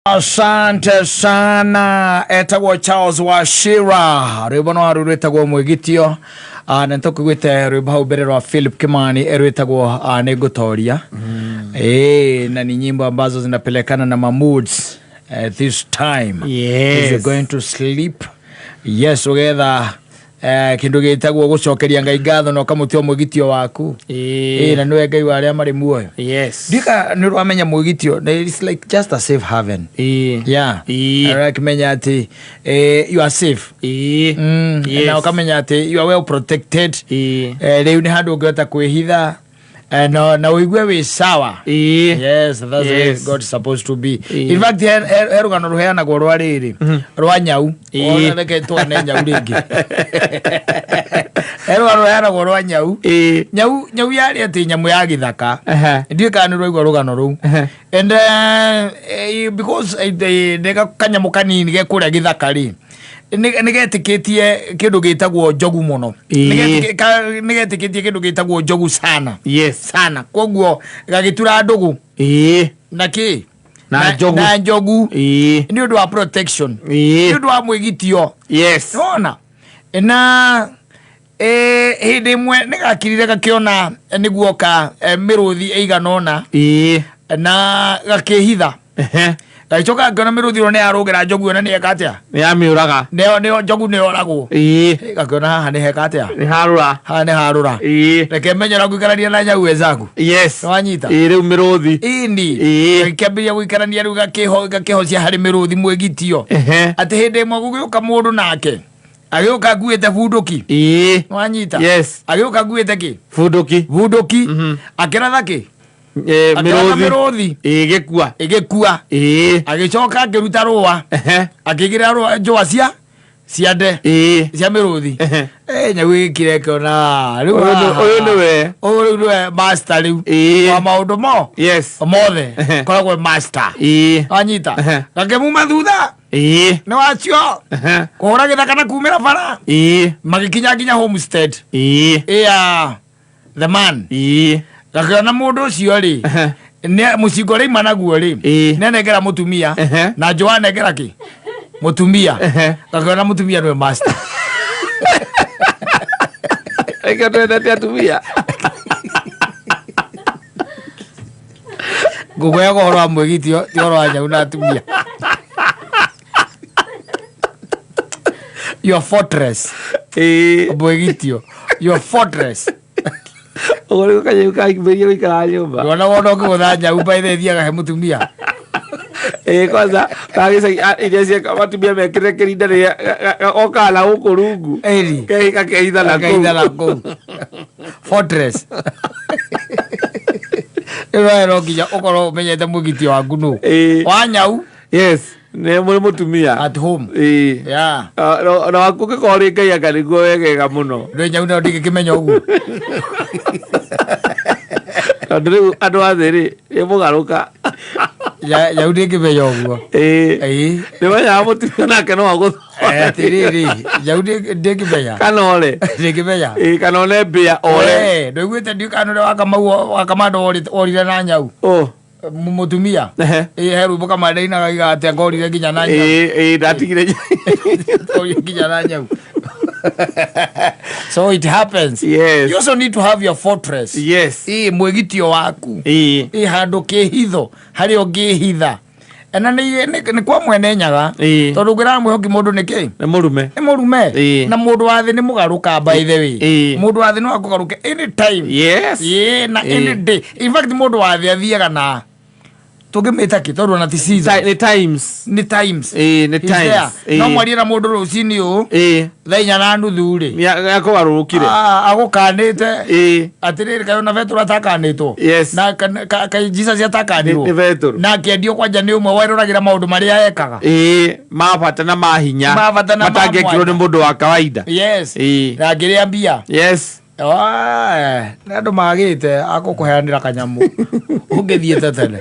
Asante sana etagwo Charles Wachira rwimbo no rwitagwo mwigitio na ntukugwite rwimbo hau mbere rwa Philip Kimani rwitagwo Nigutoria na ni nyimbo ambazo zinapelekana na moods this time. Yes. If you're going to sleep, yes, ugetha kindu gitagwo gucokeria ngai ngatho no kamutio mwigitio waku na niwe ngai wa aria mari muoyo. Yes. Dika ni rwamenya mwigitio, it's like just a safe haven. Yeah. Arakimenya ati you are safe. Yes. Na ukamenya ati you are well protected. Riu ni handu ungehota kwihitha na uigwe wi sawa. Yes, that's the way God's supposed to be. In fact, erugano ruheanagwo rwa riri rwa nyau. Ona reke twane nyau ringi. Erugano ruheanagwo rwa nyau. Nyau yari ati nyamu ya githaka. Ndiye kana rwa rugano ru. And because the kanyamu kanini ge kuria githaka ri nigetikitie kindu gitagwo njogu muno, nigetikitie kindu gitagwo njogu sana. Yes, sana koguo gagitura ndugu na ki na njogu ni undu wa protection, ni undu wa mwigitio. Yes, ona na hindi mwe nigakirire gakiona niguoka miruthi eiganona na gakihitha Choka ngona miruthi ro ne arogera njogu na ne hekatia ni amiuraga ne njogu ne oragwo gakona haha ne hekatia ni harura ha ne harura reke menyera guikarania na nyau wezagu. Yes, wanyita riu miruthi indi kembiria guikarania riu gakihocia hari miruthi mwigitio ati hindi mwe gugiuka mundu nake agiuka nguite bunduki wanyita. Yes, agiuka nguite ki bunduki akiratha ki miruthi igikua agicoka akiruta rua akigira rua njua ciande cia miruthi nyau ikireka riu uyu niwe master riu wa maundu mo mothe koragwo master anyita gakimuma thutha ni wacio kuhura githaka na kumira bara magikinya nginya homestead the man Gakana mundu ucio ri ne mucingo ri managuo ri ne negera mutumia na Joa negera ki mutumia gakana mutumia no master eka twenda tia tumia gugoya horo wa mwigitio ti horo wa nyau na tumia. Your fortress mwigitio, your fortress Ore kanye ukakiberia wikara nyumba. Wana wono kugutha nyau baithe thiaga he mutumia. Kwanza kagisa ijesie kama tumia mekire kirinda ri okala ukurungu. Keitha na ko. Fortress. Ero kinya okoro menyete mugitio waku no. Wa nyau. Yes. Ne muri mutumia at home. Yeah. Na wakuke kori ngai akarigo wegega muno. Ndo nyau na ndigikimenya ugu. Andru andu athiri imugaruka ya ndigikimenya ugu. Ni wanya mutumia nake no aguthu. Tiriri ya ndigikimenya. Kanole. Ndigikimenya. Kanole bia ole. Ndo gwite ndikanole wakamando orire na nyau. Mutumia heru boka madaina gaiga ate ngorire nginya na nyau ndatigire nginya na nyau. So it happens. Yes. You also need to have your fortress. Yes. Mwigitio waku handu kihitho hari ongihitha ena ni kwa mwene nyaga tondu ngira mwihoki mundu niki ni murume na mundu wa thi ni mugaruka by the way. Mundu wa thi no akugaruke anytime. Yes. Na any day. In fact mundu wa thi athiaga na tugimita ki tondu na tisiza ni times no mwari na mundu rucini u thainya na nuthu ri yakugarurukire agukanite atiriri kayo na vetro atakanitwo na kai Jesus atakanirwo na kendio kwanja ni umwe wairuragira maundu maria ekaga mabata na mahinya matangekirwo ni mundu wa kawaida. Yes. Na ngiria mbia. Yes. Na andu magite akukuheanira kanyamu ungithiete tene.